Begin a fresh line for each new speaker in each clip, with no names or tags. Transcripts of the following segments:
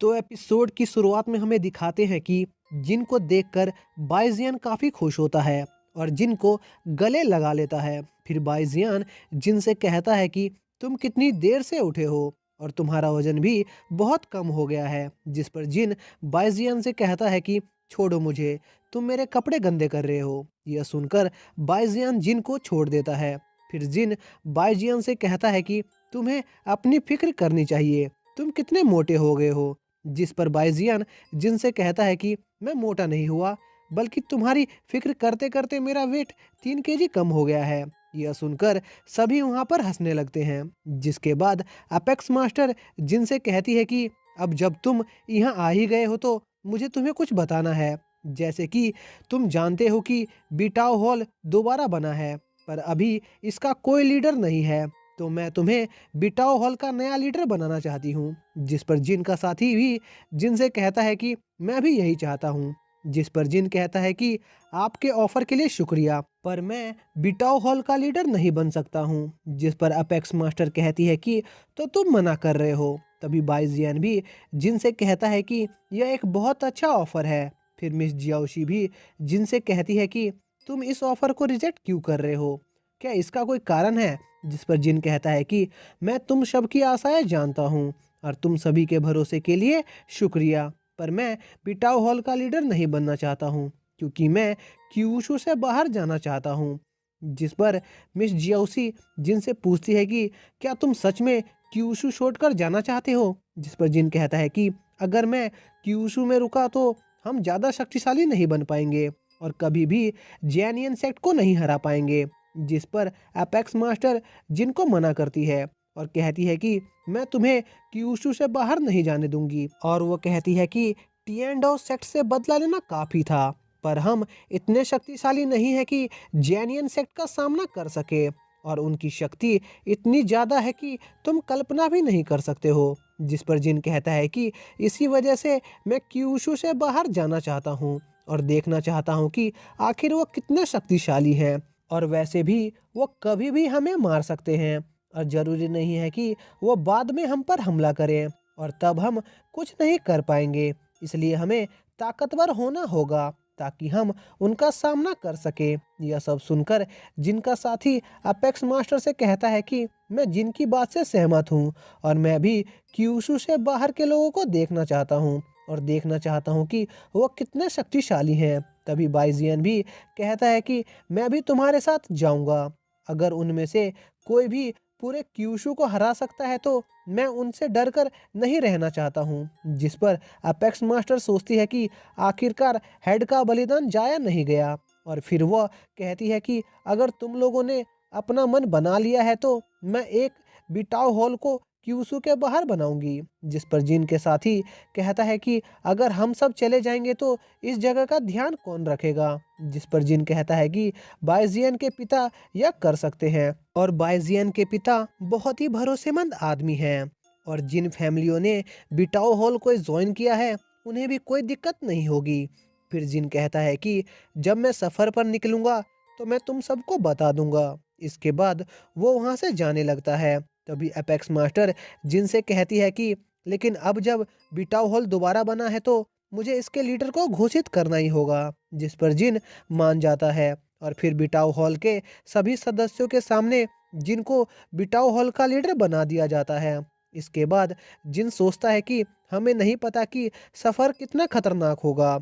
तो एपिसोड की शुरुआत में हमें दिखाते हैं कि जिन को देखकर बाइजियन काफ़ी खुश होता है और जिन को गले लगा लेता है। फिर बाइजियन जिन से कहता है कि तुम कितनी देर से उठे हो और तुम्हारा वजन भी बहुत कम हो गया है। जिस पर जिन बाइजियन से कहता है कि छोड़ो मुझे, तुम मेरे कपड़े गंदे कर रहे हो। यह सुनकर बाइजियन जिन को छोड़ देता है। फिर जिन बाइजियन से कहता है कि तुम्हें अपनी फिक्र करनी चाहिए, तुम कितने मोटे हो गए हो। जिस पर बाइजियन जिनसे कहता है कि मैं मोटा नहीं हुआ, बल्कि तुम्हारी फिक्र करते करते मेरा वेट 3 केजी कम हो गया है। यह सुनकर सभी वहाँ पर हंसने लगते हैं। जिसके बाद अपेक्स मास्टर जिनसे कहती है कि अब जब तुम यहाँ आ ही गए हो तो मुझे तुम्हें कुछ बताना है। जैसे कि तुम जानते हो कि बीटाओ हॉल दोबारा बना है, पर अभी इसका कोई लीडर नहीं है, तो मैं तुम्हें बिटाओ हॉल का नया लीडर बनाना चाहती हूँ। जिस पर जिन का साथी भी जिन से कहता है कि मैं भी यही चाहता हूँ। जिस पर जिन कहता है कि आपके ऑफर के लिए शुक्रिया, पर मैं बिटाओ हॉल का लीडर नहीं बन सकता हूँ। जिस पर अपेक्स मास्टर कहती है कि तो तुम मना कर रहे हो। तभी बाइजियन भी जिन से कहता है कि यह एक बहुत अच्छा ऑफर है। फिर मिस जियाओशी भी जिन से कहती है कि तुम इस ऑफर को रिजेक्ट क्यों कर रहे हो, क्या इसका कोई कारण है। जिस पर जिन कहता है कि मैं तुम सबकी आशाएं जानता हूँ और तुम सभी के भरोसे के लिए शुक्रिया, पर मैं पिटाओ हॉल का लीडर नहीं बनना चाहता हूँ, क्योंकि मैं क्यूशू से बाहर जाना चाहता हूँ। जिस पर मिस जियाउसी जिनसे पूछती है कि क्या तुम सच में क्यूशू छोड़कर जाना चाहते हो। जिस पर जिन कहता है कि अगर मैं क्यूशू में रुका तो हम ज़्यादा शक्तिशाली नहीं बन पाएंगे और कभी भी जैनियन सेक्ट को नहीं हरा पाएंगे। जिस पर अपेक्स मास्टर जिनको मना करती है और कहती है कि मैं तुम्हें क्यूशू से बाहर नहीं जाने दूंगी। और वो कहती है कि टिएंडो सेक्ट से बदला लेना काफ़ी था, पर हम इतने शक्तिशाली नहीं है कि जैनियन सेक्ट का सामना कर सके, और उनकी शक्ति इतनी ज़्यादा है कि तुम कल्पना भी नहीं कर सकते हो। जिस पर जिन कहता है कि इसी वजह से मैं क्यूशू से बाहर जाना चाहता हूँ और देखना चाहता हूँ कि आखिर वो कितने शक्तिशाली हैं, और वैसे भी वो कभी भी हमें मार सकते हैं और ज़रूरी नहीं है कि वो बाद में हम पर हमला करें और तब हम कुछ नहीं कर पाएंगे। इसलिए हमें ताकतवर होना होगा ताकि हम उनका सामना कर सके। यह सब सुनकर जिनका साथी अपेक्स मास्टर से कहता है कि मैं जिनकी बात से सहमत हूँ और मैं भी क्यूशू से बाहर के लोगों को देखना चाहता हूँ और देखना चाहता हूँ कि वो कितने शक्तिशाली हैं। तभी बाइजियन भी कहता है कि मैं भी तुम्हारे साथ जाऊंगा। अगर उनमें से कोई भी पूरे क्यूशू को हरा सकता है तो मैं उनसे डरकर नहीं रहना चाहता हूँ। जिस पर अपेक्स मास्टर सोचती है कि आखिरकार हेड का बलिदान जाया नहीं गया, और फिर वह कहती है कि अगर तुम लोगों ने अपना मन बना लिया है तो मैं एक बिटाओ हॉल को क्यूशू के बाहर बनाऊंगी। जिस पर जिन के साथी कहता है कि अगर हम सब चले जाएंगे तो इस जगह का ध्यान कौन रखेगा। जिस पर जिन कहता है कि बाइजियन के पिता यह कर सकते हैं, और बाइजियन के पिता बहुत ही भरोसेमंद आदमी हैं, और जिन फैमिलियों ने बिटाओ हॉल को ज्वाइन किया है उन्हें भी कोई दिक्कत नहीं होगी। फिर जिन कहता है कि जब मैं सफ़र पर निकलूंगा तो मैं तुम सबको बता दूंगा। इसके बाद वो वहाँ से जाने लगता है। तभी अपेक्स मास्टर जिन से कहती है कि लेकिन अब जब बिटाओ हॉल दोबारा बना है तो मुझे इसके लीडर को घोषित करना ही होगा। जिस पर जिन मान जाता है और फिर बिटाओ हॉल के सभी सदस्यों के सामने जिनको बिटाओ हॉल का लीडर बना दिया जाता है। इसके बाद जिन सोचता है कि हमें नहीं पता कि सफ़र कितना खतरनाक होगा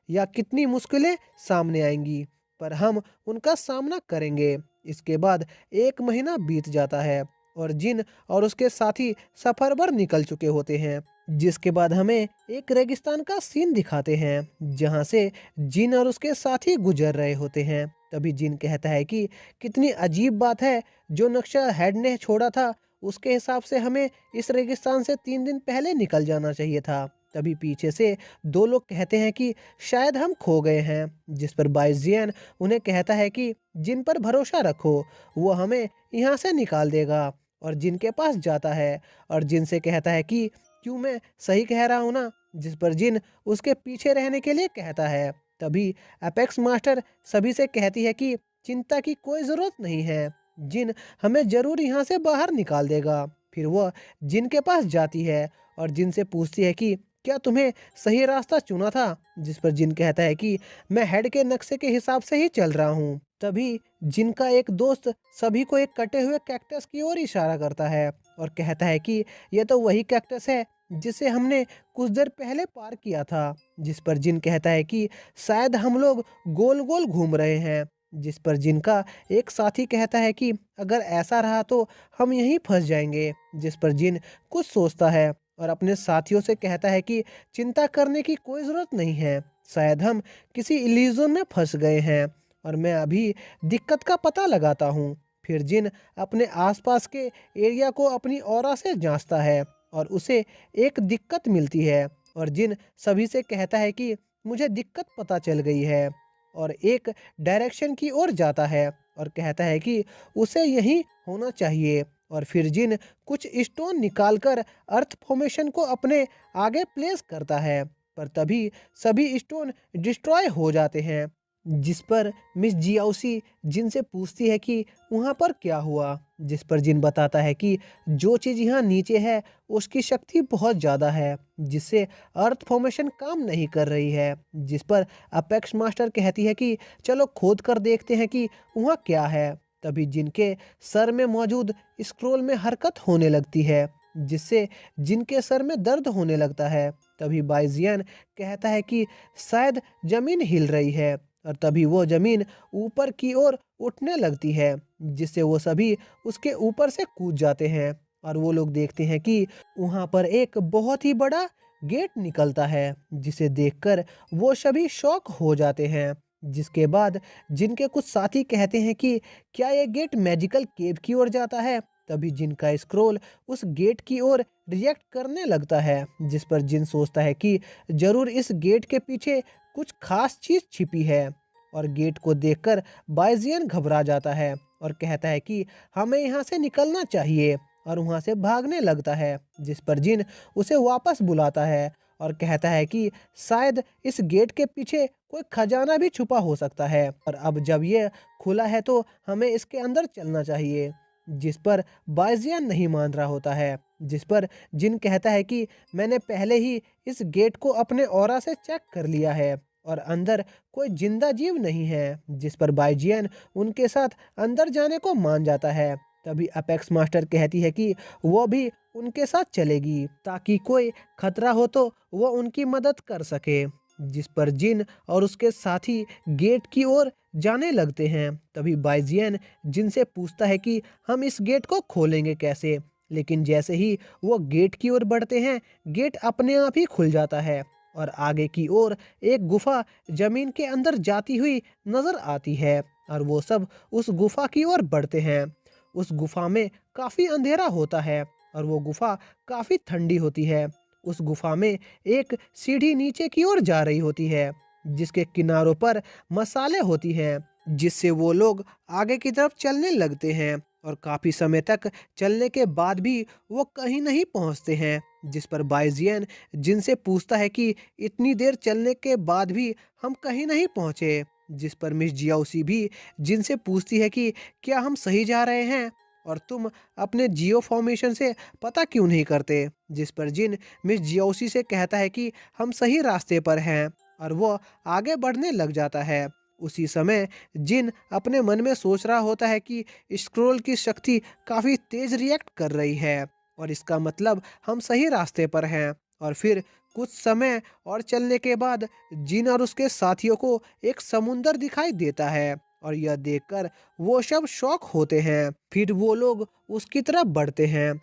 या कितनी मुश्किलें सामने आएंगी, पर हम उनका सामना करेंगे। इसके बाद 1 महीना बीत जाता है और जिन और उसके साथी सफ़र पर निकल चुके होते हैं। जिसके बाद हमें एक रेगिस्तान का सीन दिखाते हैं जहां से जिन और उसके साथी गुजर रहे होते हैं। तभी जिन कहता है कि कितनी अजीब बात है, जो नक्शा हेड ने छोड़ा था उसके हिसाब से हमें इस रेगिस्तान से 3 दिन पहले निकल जाना चाहिए था। तभी पीछे से 2 लोग कहते हैं कि शायद हम खो गए हैं। जिस पर बाइजियन उन्हें कहता है कि जिन पर भरोसा रखो, वो हमें यहाँ से निकाल देगा, और जिनके पास जाता है और जिनसे कहता है कि क्यों मैं सही कह रहा हूँ ना। जिस पर जिन उसके पीछे रहने के लिए कहता है। तभी अपेक्स मास्टर सभी से कहती है कि चिंता की कोई ज़रूरत नहीं है, जिन हमें ज़रूर यहाँ से बाहर निकाल देगा। फिर वह जिन के पास जाती है और जिन से पूछती है कि क्या तुम्हें सही रास्ता चुना था? जिस पर जिन कहता है कि मैं हेड के नक्शे के हिसाब से ही चल रहा हूँ। तभी जिन का एक दोस्त सभी को एक कटे हुए कैक्टस की ओर इशारा करता है और कहता है कि यह तो वही कैक्टस है जिसे हमने कुछ देर पहले पार किया था। जिस पर जिन कहता है कि शायद हम लोग गोल गोल घूम रहे हैं। जिस पर जिनका एक साथी कहता है कि अगर ऐसा रहा तो हम यहीं फंस जाएंगे। जिस पर जिन कुछ सोचता है और अपने साथियों से कहता है कि चिंता करने की कोई ज़रूरत नहीं है, शायद हम किसी इल्यूजन में फंस गए हैं और मैं अभी दिक्कत का पता लगाता हूँ। फिर जिन अपने आसपास के एरिया को अपनी ऑरा से जांचता है और उसे एक दिक्कत मिलती है और जिन सभी से कहता है कि मुझे दिक्कत पता चल गई है और एक डायरेक्शन की ओर जाता है और कहता है कि उसे यही होना चाहिए। और फिर जिन कुछ स्टोन निकालकर अर्थ फॉर्मेशन को अपने आगे प्लेस करता है, पर तभी सभी स्टोन डिस्ट्रॉय हो जाते हैं। जिस पर मिस जियाउसी जिन से पूछती है कि वहाँ पर क्या हुआ। जिस पर जिन बताता है कि जो चीज़ यहाँ नीचे है उसकी शक्ति बहुत ज़्यादा है जिससे अर्थ फॉर्मेशन काम नहीं कर रही है। जिस पर अपेक्स मास्टर कहती है कि चलो खोद कर देखते हैं कि वहाँ क्या है। तभी जिनके सर में मौजूद स्क्रोल में हरकत होने लगती है जिससे जिनके सर में दर्द होने लगता है। तभी बाइजियन कहता है कि शायद जमीन हिल रही है और तभी वो जमीन ऊपर की ओर उठने लगती है जिससे वो सभी उसके ऊपर से कूद जाते हैं और वो लोग देखते हैं कि वहाँ पर एक बहुत ही बड़ा गेट निकलता है जिसे देखकर वो सभी शॉक हो जाते हैं। जिसके बाद जिनके कुछ साथी कहते हैं कि क्या ये गेट मैजिकल केव की ओर जाता है। तभी जिनका स्क्रोल उस गेट की ओर रिएक्ट करने लगता है जिस पर जिन सोचता है कि जरूर इस गेट के पीछे कुछ खास चीज छिपी है और गेट को देखकर बाइजियन घबरा जाता है और कहता है कि हमें यहाँ से निकलना चाहिए और वहाँ से भागने लगता है। जिस पर जिन उसे वापस बुलाता है और कहता है कि शायद इस गेट के पीछे कोई खजाना भी छुपा हो सकता है और अब जब ये खुला है तो हमें इसके अंदर चलना चाहिए। जिस पर बाइजियन नहीं मान रहा होता है। जिस पर जिन कहता है कि मैंने पहले ही इस गेट को अपने ऑरा से चेक कर लिया है और अंदर कोई जिंदा जीव नहीं है। जिस पर बाइजियन उनके साथ अंदर जाने को मान जाता है। तभी अपेक्स मास्टर कहती है कि वो भी उनके साथ चलेगी ताकि कोई खतरा हो तो वो उनकी मदद कर सके। जिस पर जिन और उसके साथी गेट की ओर जाने लगते हैं। तभी बाइजियन जिनसे पूछता है कि हम इस गेट को खोलेंगे कैसे, लेकिन जैसे ही वो गेट की ओर बढ़ते हैं गेट अपने आप ही खुल जाता है और आगे की ओर एक गुफा जमीन के अंदर जाती हुई नजर आती है और वो सब उस गुफा की ओर बढ़ते हैं। उस गुफा में काफी अंधेरा होता है और वो गुफा काफी ठंडी होती है। उस गुफा में एक सीढ़ी नीचे की ओर जा रही होती है जिसके किनारों पर मसाले होती हैं जिससे वो लोग आगे की तरफ चलने लगते हैं और काफी समय तक चलने के बाद भी वो कहीं नहीं पहुंचते हैं। जिस पर बाइजियन जिनसे पूछता है कि इतनी देर चलने के बाद भी हम कहीं नहीं पहुंचे। जिस पर मिस जियाउसी भी जिनसे पूछती है कि क्या हम सही जा रहे हैं और तुम अपने जियो फॉर्मेशन से पता क्यों नहीं करते। जिस पर जिन मिस जियाउसी से कहता है कि हम सही रास्ते पर हैं और वो आगे बढ़ने लग जाता है। उसी समय जिन अपने मन में सोच रहा होता है कि स्क्रोल की शक्ति काफ़ी तेज रिएक्ट कर रही है और इसका मतलब हम सही रास्ते पर हैं। और फिर कुछ समय और चलने के बाद जिन और उसके साथियों को एक समुंदर दिखाई देता है और यह देखकर वो सब शॉक होते हैं। फिर वो लोग उसकी तरफ बढ़ते हैं,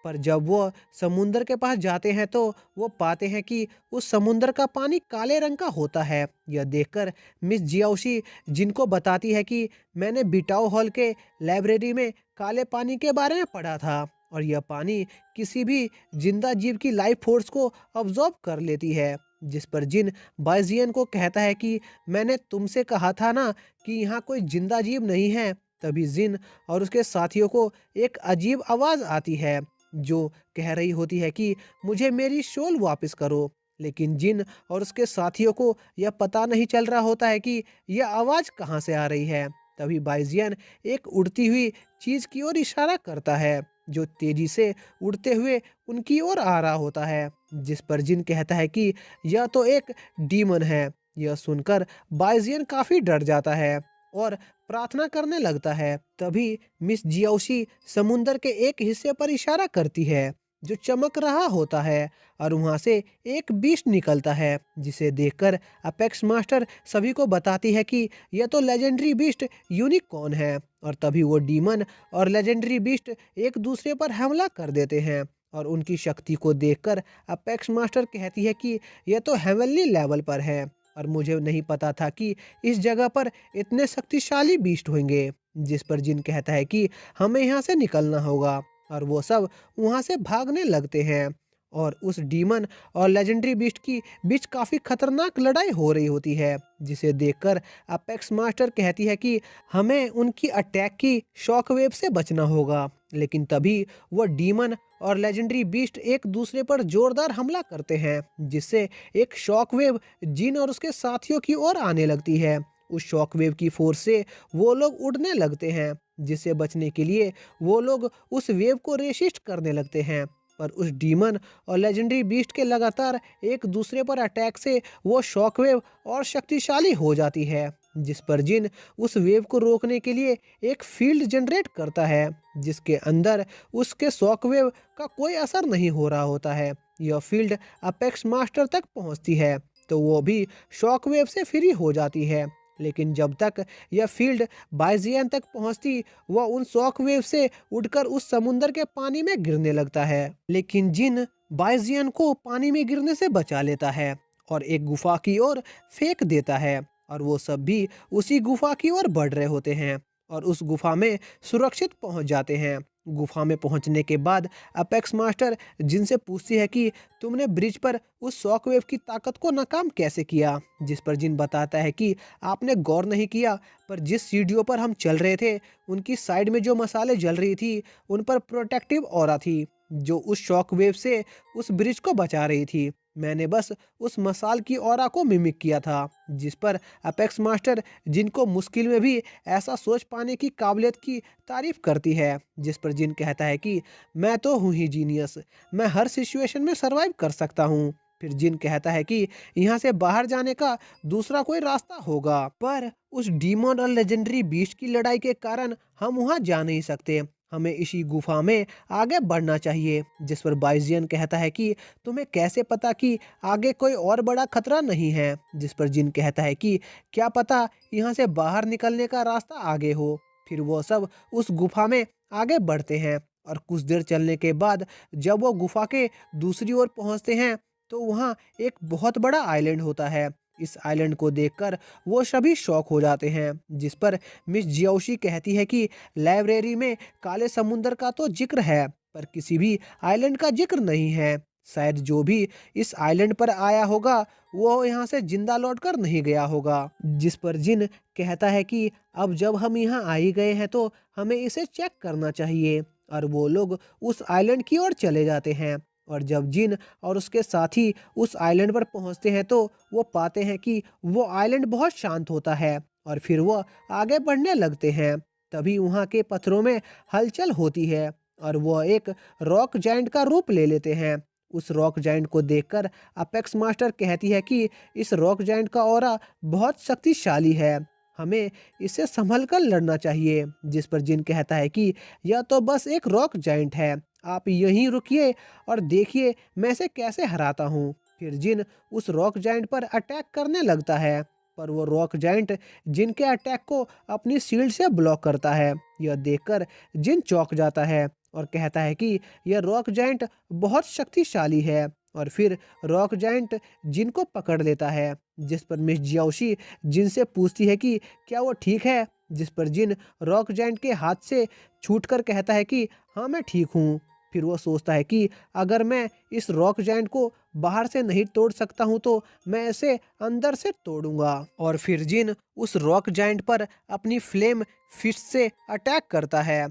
पर जब वो समुंदर के पास जाते हैं तो वो पाते हैं कि उस समुंदर का पानी काले रंग का होता है। यह देखकर मिस जियाउशी जिनको बताती है कि मैंने बिटाओ हॉल के लाइब्रेरी में काले पानी के बारे में पढ़ा था और यह पानी किसी भी जिंदा जीव की लाइफ फोर्स को अब्जॉर्ब कर लेती है। जिस पर जिन बाइजियन को कहता है कि मैंने तुमसे कहा था ना कि यहाँ कोई जिंदा जीव नहीं है। तभी जिन और उसके साथियों को एक अजीब आवाज़ आती है जो कह रही होती है कि मुझे मेरी शोल वापस करो। लेकिन जिन और उसके साथियों को यह पता नहीं चल रहा होता है कि यह आवाज़ कहाँ से आ रही है। तभी बाइजियन एक उड़ती हुई चीज़ की ओर इशारा करता है जो तेजी से उड़ते हुए उनकी ओर आ रहा होता है, जिस पर जिन कहता है कि यह तो एक डीमन है। यह सुनकर बाइजियन काफी डर जाता है और प्रार्थना करने लगता है। तभी मिस जियाउशी समुंदर के एक हिस्से पर इशारा करती है जो चमक रहा होता है, और वहां से एक बीस्ट निकलता है, जिसे देखकर अपेक्स मास्टर सभी को बताती है कि यह तो लेजेंडरी बीस्ट यूनिकॉर्न है। और तभी वो डीमन और लेजेंडरी बीस्ट एक दूसरे पर हमला कर देते हैं, और उनकी शक्ति को देखकर अपेक्स मास्टर कहती है कि यह तो हेवनली लेवल पर है, और मुझे नहीं पता था कि इस जगह पर इतने शक्तिशाली बीस्ट होंगे। जिस पर जिन कहता है कि हमें यहाँ से निकलना होगा, और वो सब वहाँ से भागने लगते हैं। और उस डीमन और लेजेंडरी बीस्ट की बीच काफ़ी खतरनाक लड़ाई हो रही होती है, जिसे देखकर अपेक्स मास्टर कहती है कि हमें उनकी अटैक की शॉक वेव से बचना होगा। लेकिन तभी वो डीमन और लेजेंडरी बीस्ट एक दूसरे पर जोरदार हमला करते हैं, जिससे एक शॉक वेव जिन और उसके साथियों की ओर आने लगती है। उस शॉक वेव की फोर्स से वो लोग उड़ने लगते हैं, जिससे बचने के लिए वो लोग उस वेव को रेसिस्ट करने लगते हैं। पर उस डीमन और लेजेंडरी बीस्ट के लगातार एक दूसरे पर अटैक से वो शॉक वेव और शक्तिशाली हो जाती है, जिस पर जिन उस वेव को रोकने के लिए एक फील्ड जनरेट करता है, जिसके अंदर उसके शॉक वेव का कोई असर नहीं हो रहा होता है। यह फील्ड अपेक्स मास्टर तक पहुंचती है तो वो भी शॉक वेव से फ्री हो जाती है। लेकिन जब तक यह फील्ड बाइजियन तक पहुंचती, वह उन शॉक वेव से उड़कर उस समुंदर के पानी में गिरने लगता है। लेकिन जिन बाइजियन को पानी में गिरने से बचा लेता है और एक गुफा की ओर फेंक देता है, और वो सब भी उसी गुफा की ओर बढ़ रहे होते हैं और उस गुफा में सुरक्षित पहुंच जाते हैं। गुफा में पहुंचने के बाद अपेक्स मास्टर जिनसे पूछती है कि तुमने ब्रिज पर उस शॉकवेव की ताकत को नाकाम कैसे किया, जिस पर जिन बताता है कि आपने गौर नहीं किया, पर जिस सीढ़ियों पर हम चल रहे थे उनकी साइड में जो मसाले जल रही थी उन पर प्रोटेक्टिव ऑरा थी, जो उस शॉकवेव से उस ब्रिज को बचा रही थी। मैंने बस उस मसाल की ऑरा को मिमिक किया था। जिस पर अपेक्स मास्टर जिनको मुश्किल में भी ऐसा सोच पाने की काबिलियत की तारीफ करती है, जिस पर जिन कहता है कि मैं तो हूँ ही जीनियस, मैं हर सिचुएशन में सरवाइव कर सकता हूँ। फिर जिन कहता है कि यहाँ से बाहर जाने का दूसरा कोई रास्ता होगा, पर उस डीमन और लेजेंडरी बीस्ट की लड़ाई के कारण हम वहाँ जा नहीं सकते, हमें इसी गुफा में आगे बढ़ना चाहिए। जिस पर बाइजियन कहता है कि तुम्हें कैसे पता कि आगे कोई और बड़ा खतरा नहीं है, जिस पर जिन कहता है कि क्या पता यहाँ से बाहर निकलने का रास्ता आगे हो। फिर वो सब उस गुफा में आगे बढ़ते हैं, और कुछ देर चलने के बाद जब वो गुफा के दूसरी ओर पहुंचते हैं तो वहाँ एक बहुत बड़ा आइलैंड होता है। इस आइलैंड को देखकर वो सभी शॉक हो जाते हैं, जिस पर मिस जियाउशी कहती है कि लाइब्रेरी में काले समुंदर का तो जिक्र है, पर किसी भी आइलैंड का जिक्र नहीं है। शायद जो भी इस आइलैंड पर आया होगा वो यहाँ से जिंदा लौटकर नहीं गया होगा। जिस पर जिन कहता है कि अब जब हम यहाँ आ ही गए हैं तो हमें इसे चेक करना चाहिए, और वो लोग उस आइलैंड की ओर चले जाते हैं। और जब जिन और उसके साथी उस आइलैंड पर पहुंचते हैं तो वो पाते हैं कि वो आइलैंड बहुत शांत होता है, और फिर वो आगे बढ़ने लगते हैं। तभी वहाँ के पत्थरों में हलचल होती है और वो एक रॉक जायंट का रूप ले लेते हैं। उस रॉक जायंट को देखकर अपेक्स मास्टर कहती है कि इस रॉक जायंट का ऑरा बहुत शक्तिशाली है, हमें इसे संभल कर लड़ना चाहिए। जिस पर जिन कहता है कि यह तो बस एक रॉक जायंट है, आप यहीं रुकिए और देखिए मैं इसे कैसे हराता हूँ। फिर जिन उस रॉक जायंट पर अटैक करने लगता है, पर वो रॉक जायंट जिन के अटैक को अपनी शील्ड से ब्लॉक करता है। यह देखकर जिन चौंक जाता है और कहता है कि यह रॉक जायंट बहुत शक्तिशाली है, और फिर रॉक जायंट जिन को पकड़ लेता है। जिस पर मिस जियाओशी जिन से पूछती है कि क्या वो ठीक है, जिस पर जिन रॉक जायंट के हाथ से छूटकर कहता है कि हाँ मैं ठीक हूँ। फिर वो सोचता है कि अगर मैं इस रॉक जायंट को बाहर से नहीं तोड़ सकता हूँ तो मैं इसे अंदर से तोड़ूंगा। और फिर जिन उस रॉक जायंट पर अपनी फ्लेम फिस्ट से अटैक करता है,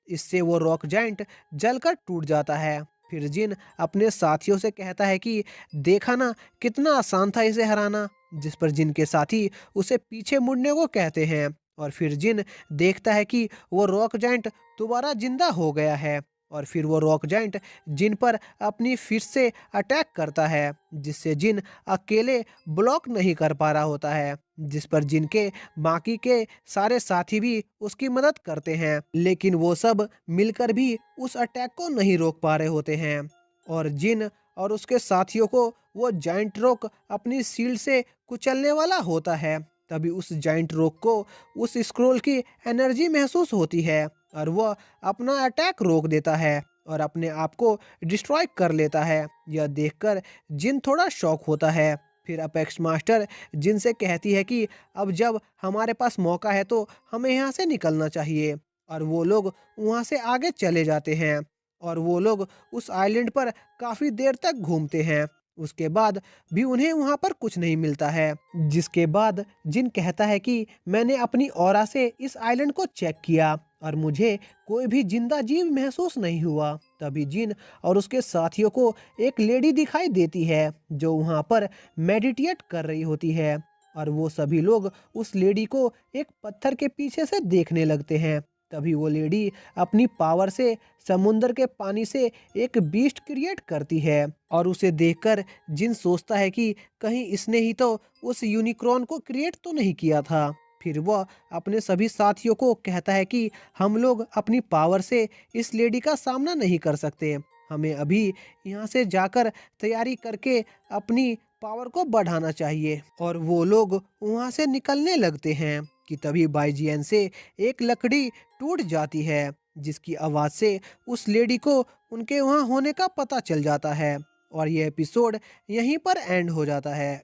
इससे वो रॉक जायंट जलकर टूट जाता है। फिर जिन अपने साथियों से कहता है कि देखा ना कितना आसान था इसे हराना, जिस पर जिन के साथी उसे पीछे मुड़ने को कहते हैं। और फिर जिन देखता है कि वो रॉक जायंट दोबारा जिंदा हो गया है और फिर वो रॉक जाइंट जिन पर अपनी फिर से अटैक करता है, जिससे जिन अकेले ब्लॉक नहीं कर पा रहा होता है, जिस पर जिन के बाकी के सारे साथी भी उसकी मदद करते हैं, लेकिन वो सब मिलकर भी उस अटैक को नहीं रोक पा रहे होते हैं। और जिन और उसके साथियों को वो जाइंट रोक अपनी शील्ड से कुचलने वाला होता है। तभी उस जाइंट रोक को उस स्क्रोल की एनर्जी महसूस होती है और वह अपना अटैक रोक देता है और अपने आप को डिस्ट्रॉय कर लेता है। यह देखकर जिन थोड़ा शॉक होता है। फिर अपेक्स मास्टर जिन से कहती है कि अब जब हमारे पास मौका है तो हमें यहाँ से निकलना चाहिए। और वो लोग वहाँ से आगे चले जाते हैं और वो लोग उस आइलैंड पर काफ़ी देर तक घूमते हैं। उसके बाद भी उन्हें वहाँ पर कुछ नहीं मिलता है, जिसके बाद जिन कहता है कि मैंने अपनी ऑरा से इस आइलैंड को चेक किया और मुझे कोई भी जिंदा जीव महसूस नहीं हुआ। तभी जिन और उसके साथियों को एक लेडी दिखाई देती है जो वहाँ पर मेडिटेट कर रही होती है और वो सभी लोग उस लेडी को एक पत्थर के पीछे से देखने लगते हैं। तभी वो लेडी अपनी पावर से समुंदर के पानी से एक बीस्ट क्रिएट करती है और उसे देखकर जिन सोचता है कि कहीं इसने ही तो उस यूनिक्रॉन को क्रिएट तो नहीं किया था। फिर वह अपने सभी साथियों को कहता है कि हम लोग अपनी पावर से इस लेडी का सामना नहीं कर सकते, हमें अभी यहाँ से जाकर तैयारी करके अपनी पावर को बढ़ाना चाहिए। और वो लोग वहाँ से निकलने लगते हैं कि तभी बाईजीएन से एक लकड़ी टूट जाती है, जिसकी आवाज़ से उस लेडी को उनके वहाँ होने का पता चल जाता है। और ये एपिसोड यहीं पर एंड हो जाता है।